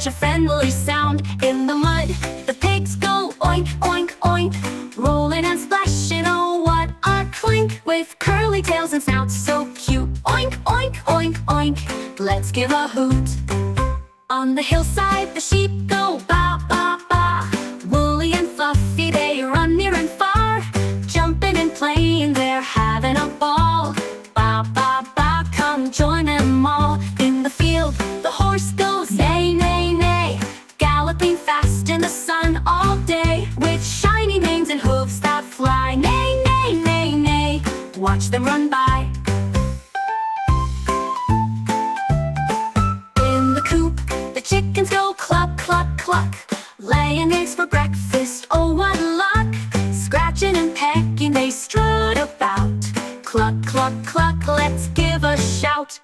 a friendly sound. In the mud, the pigs go oink, oink, oink, rolling and splashing, oh what a clink, with curly tails and snouts so cute. Oink, oink, oink, oink, let's give a hoot. On the hillside, the sheep go ba, ba, ba, woolly and fluffy, they run near and far, jumping and playing, they're having a ball. Ba, ba, ba, come join them all. In the field, the horse goes neigh, neigh, neigh, galloping fast in the sun all day, with shiny manes and hooves that fly. Neigh, neigh, neigh, neigh, watch them run by. In the coop, the chickens go cluck, cluck, cluck, laying eggs for breakfast, oh what luck. Scratching and pecking, they strut about. Cluck, cluck, cluck, let's give a shout.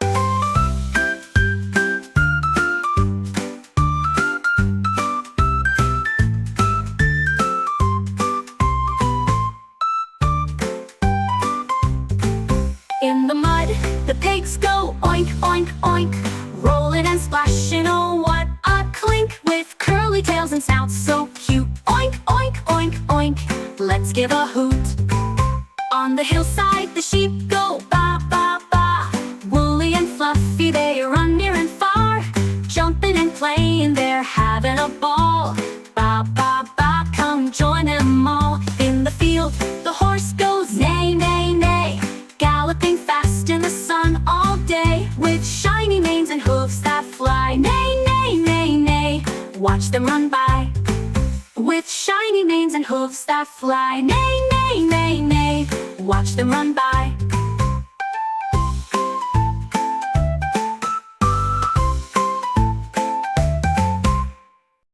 In the mud, the pigs go oink, oink, oink, rolling and splashing, oh what a clink, with curly tails and snouts so cute. Oink, oink, oink, oink, let's give a hoot. On the hillside, the sheep go ba, ba, ba, woolly and fluffy, they run near and far, jumping and playing, they're having a ball. Ba, ba, ba, come join them all. In the field, the horse goes neigh, neigh, neigh, galloping fast in the sun all day, with shiny manes and hooves that fly. Neigh, neigh, neigh, neigh, watch them run by. With shiny manes and hooves that fly. Neigh, neigh, neigh, neigh, watch them run by.